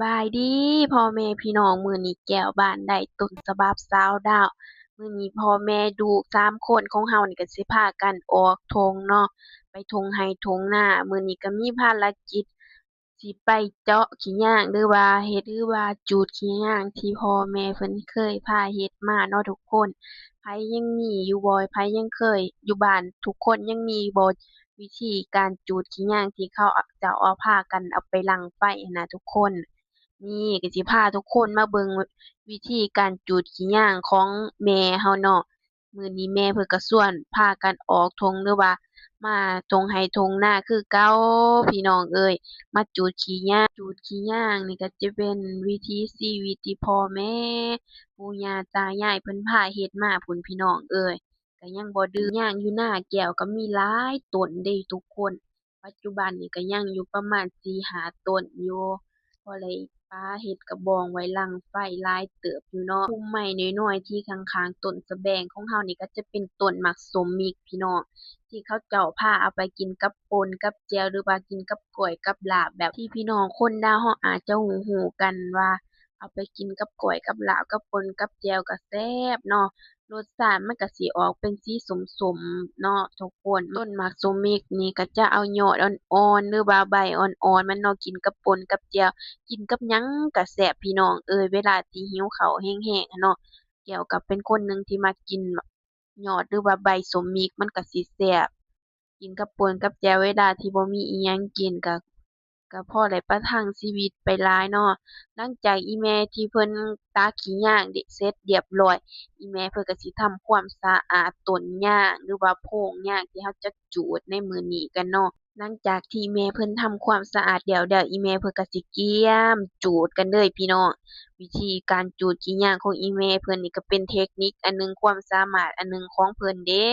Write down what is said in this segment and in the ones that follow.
บายดีพ่อแม่พี่น้องมื้อนี้แก้วบ้านได้ต้นฉบับสาวดาวมื้อนี้พ่อแม่ลูก3 คนของเรานี่ก็สิพากันออกทงเนาะไปทงไร่ทงนามื้อนี้ก็มีภารกิจสิไปเจาะขี้ยางหรือว่าจูดขี้ยางที่พ่อแม่เพิ่นเคยพาเฮ็ดมาเนาะทุกคนไผยังมีอยู่บ่ไผยังเคยอยู่บ้านทุกคนยังมีบ่วิธีการจูดขี้ยางที่เขาจะเอาพากันเอาไปรังไฟหั้นน่ะทุกคน นี่ก็สิพาทุกคนมาเบิ่งวิธีการจูดขี้ยางของแม่เราเนาะมื้อนี้แม่เพิ่นก็ชวนพากันออกทงหรือว่ามาทงไร่ทงนาคือเก่าพี่น้องเอ้ยมาจูดขี้ยางนี่ก็จะเป็นวิถีชีวิตที่พ่อแม่ปู่ย่าตายายเพิ่นพาเฮ็ดมาพู้นพี่น้องเอ้ยก็ยังบ่ดื้อยางอยู่นาแก้วก็มีหลายต้นเดะทุกคนปัจจุบันนี้ก็ยังอยู่ประมาณ4-5ต้นอยู่ พอได้ป้าเฮ็ดกระบองไว้รังไฟหลายเติบอยู่เนาะพุ่มไม้น้อยๆที่ข้างๆต้นสะแบงของเรานี่ก็จะเป็นต้นหมักสมมิกพี่น้องที่เขาเจ้าพาเอาไปกินกับป่นกับแจ่วหรือว่ากินกับก้อยกับลาบแบบที่พี่น้องคนลาวเราอาจจะรู้ๆกันว่าเอาไปกินกับก้อยกับลาบกับป่นกับแจ่วก็แซ่บเนาะ รสชาติมันก็สิออกเป็นสีส้มๆเนาะทุกคนต้นหมากสมมิกนี่ก็จะเอายอดอ่อนๆหรือว่าใบอ่อนๆมันเนาะกินกับป่นกับแจ่วกินกับหยังก็แซ่บพี่น้องเอ้ยเวลาที่หิวข้าวแห้งๆอะเนาะแก้วก็เป็นคนหนึ่งที่มักกินยอดหรือว่าใบสมมิกมันก็สิแซ่บกินกับป่นกับแจ่วเวลาที่บ่มีอิหยังกินก็พอได้ประทังชีวิตไปหลายเนาะหลังจากอีแม่ที่เพิ่นตักขี้ยางเสร็จเรียบร้อย อีแม่เพิ่นก็สิทำความสะอาดต้นยางหรือว่าโพรงยางที่เราจะจูดในมื้อนี้กันเนาะหลังจากที่แม่เพิ่นทำความสะอาดแล้วอีแม่เพิ่นก็สิเกี่ยมจูดกันเลยพี่น้องวิธีการจูดขี้ยางของอีแม่เพิ่นนี่ก็เป็นเทคนิคอันหนึ่งความสามารถอันหนึ่งของเพิ่นเด้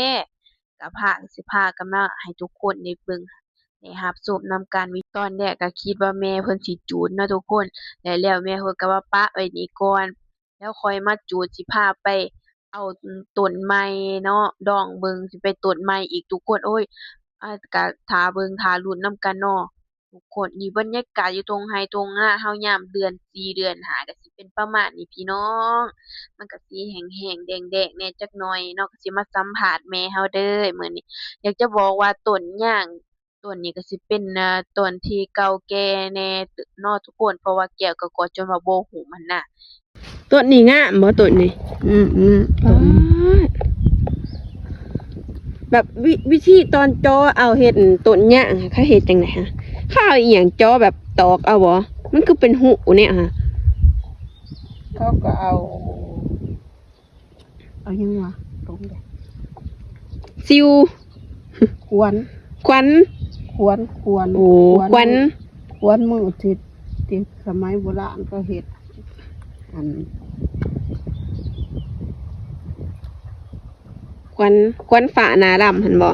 ก็สิพากันมาให้ทุกคนได้เบิ่งได้รับชมนำกันตอนแรกก็คิดว่าแม่เพิ่นสิจูดเนาะทุกคนแล้วแม่เพิ่นก็ว่าปะไว้นี่ก่อน แล้วค่อยมาจูดสิพาไปเอาต้นใหม่เนาะดองเบิ่งสิไปต้นใหม่อีกทุกคนโอ๊ยก็ท่าเบิ่งท่าลุ้นนำกันเนาะทุกคนนี่บรรยากาศอยู่ตรงไร่ตรงนาเฮายามเดือน4เดือน5ก็สิเป็นประมาณนี้พี่น้องมันก็สิแห้งๆแดงๆแหน่จักหน่อยเนาะก็สิมาสัมภาษณ์แม่เฮาเด้อมื้อนี้อยากจะบอกว่าต้นยางต้นนี้ก็สิเป็นต้นที่เก่าแก่แหน่เนาะทุกคนเพราะว่าแก้วก็กลัวจนว่าบ่ฮู้มันน่ะ ต้นนี้งามบ่ต้นนี้ป๊าดแบบวิธีตอนจอเอาเฮ็ดต้นหญ้าเขาเฮ็ดจังได๋ฮะเขาเอาอีหยังจอแบบตอกเอาบ่มันคือเป็นหุเนี่ยฮะเขาก็เอายังวะตรงเด้ซิวควรควันโอ้ควันควรมือที่สมัยโบราณก็เฮ็ดอันควันฝาหน้าดำหั่นบ่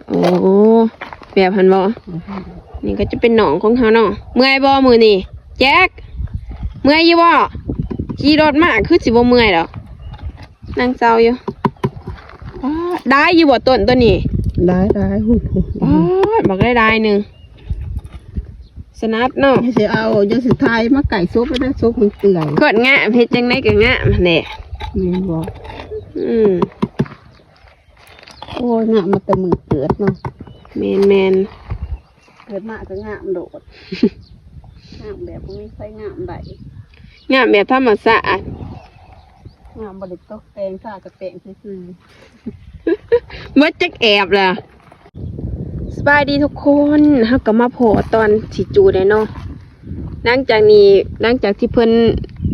โอ้แบบหั่นบ่นี่ก็จะเป็นหนองของเขาเนาะเมื่อยบ่มื้อนี้แจ็คเมื่อยอยู่บ่ขี่รถมาคือสิบ่เมื่อยดอกนั่งเศร้าอยู่ได้อยู่บ่ต้นตัวนี้ได้หุ่นบักได้หนึ่งสนับเนาะสิเอาจะสิทายมาไก่ซุปไปได้ซุปมันเปื่อยกดงะเฮ็ดจังได๋ก็งะแหละแม่นบ่โอ้ยงะมาแต่มือเกิดเนาะแม่นเกิดมาก็งามโดดงามแบบบ่มีไฟงามใดงะแบบธรรมชาติงามบ่ได้ตกแต่งซ่ากระแต่งซื่อบ่จักแอบล่ะสบายดีทุกคนเฮาก็มาโผล่ตอนสิจูได้เนาะหลังจากที่เพิ่น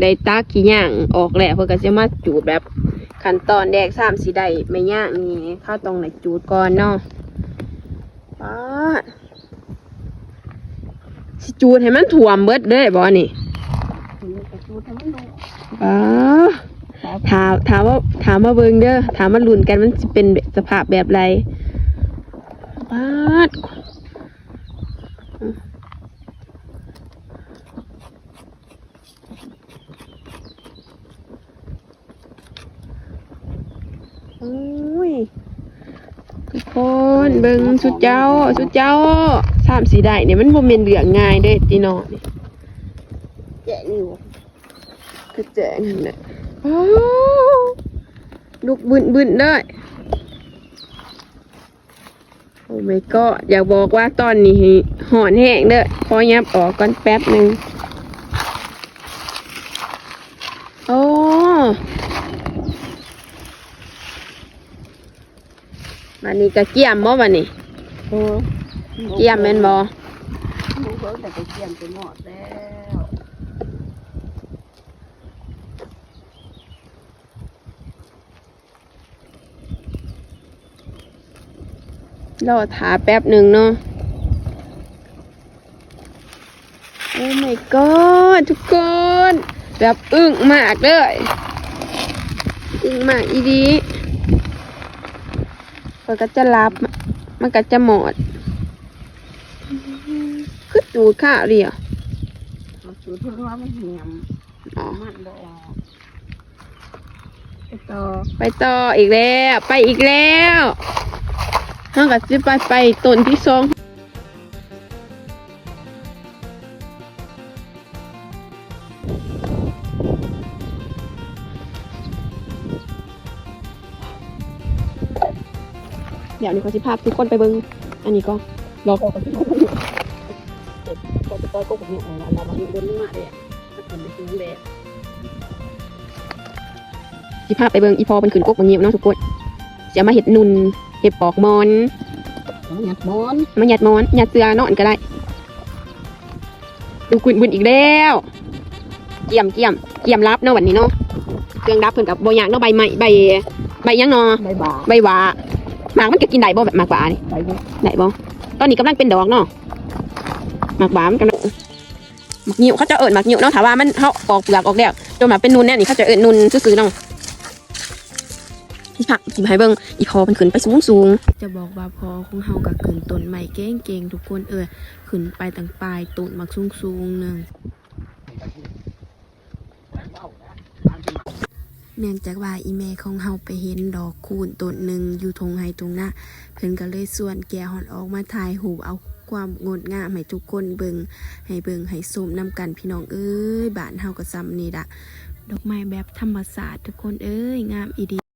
ได้ตักขี้ย่างออกแล้วเพิ่นก็สิมาจูดแบบขั้นตอนแรก3สิได้ไม่ยากนี่เขาต้องได้จูดก่อนเนาะป๊าดสิจูดให้มันท่วมเบิดเด้อบ่นี่ถามว่าเบิ่งเด้อถามมาลุ้นกันมันสิเป็นสภาพแบบไรป๊าดโอ้ยทุกคนเบิ่งสุดเจ้า3 4ได้เนี่ยมันบ่แม่นเรื่องง่ายเด้อพี่น้องนี่ แจ้งอยู่ กระแจงนั่นแหละอ้าวลูกบึนได้โอ้ไม่ก็อยากบอกว่าตอนนี้หอนแห้งเด้อพอยับออกก่อนแป๊บหนึ่งโอ้วันนี้ก็เกี่ยมบ่วันนี้เกี่ยมแม่นบ่ ลูกเพิ่งแต่ไปเกี่ยมไปหมดแล้ว รอถาแป๊บหนึ่งเนาะโอ้ my god ทุกคนแบบอึ้งมากเลยอึ้งมากอีดีมันก็จะรับมันก็จะหมดคือจูดข้าวเดียว สูตรเพิ่งว่ามันเหี่ยม อ๋อ มันบ่ออกไปต่อ ไปต่ออีกแล้วไปอีกแล้วห้างกับจิไปต้นที่สองเดี๋ยวนี้เขาสิพาทุกคนไปเบิ่งอันนี้ก็รอ ก็ไปต่อก็แบบนี้เรามาดูบนมาเลยถ้าคนไปซื้อเลย สิพาไปเบิ่งอีพอเป็นขืนกกบางเงี้ยเนาะทุกคนจะมาเห็ดนุนเห็ดปอกมอน หยัดมอน มาหยัดมอนหยัดเสือนอนก็ได้ดูกุนบุญอีกแล้วเกี่ยมรับเนาะวันนี้เนาะเครื่องรับเพิ่นกับบ่อยากเนาะใบไม้ใบยังเนาะ ใบบา ใบหวาหมากมันก็กินได้บ่แบบหมากหวานี่ ใบบุ ได้บ่ตอนนี้กำลังเป็นดอกเนาะหมากหวามันกำลังหมากนิ้วเขาจะเอิ้นหมากนิ้วเนาะถ้าว่ามันเฮาปอกเปลือกออกแล้วจนมาเป็นนุนเนี่ยนี่เขาจะเอิ้นนุนซื่อๆเนาะที่ผักสิให้เบิ่งอีพอมันขึ้นไปสูงจะบอกว่าพอของเฮาก็ขึ้นต้นใหม่เก่งๆทุกคนขึ้นไปตั้งปลายต้นหมากสูงๆนึงเนื่องจากว่าอีแม่ของเฮาไปเห็นดอกคูณต้นหนึ่งอยู่ทงไห้ตรงหน้าเพิ่นก็เลยส่วนแกหอนออกมาถ่ายรูปเอาความงดงามให้ทุกคนเบิ่งให้ชมนำกันพี่น้องเอ้ยบ้านเฮาก็ซ้ำนี่ล่ะดอกไม้แบบธรรมชาติทุกคนเอ้ยงามอีดี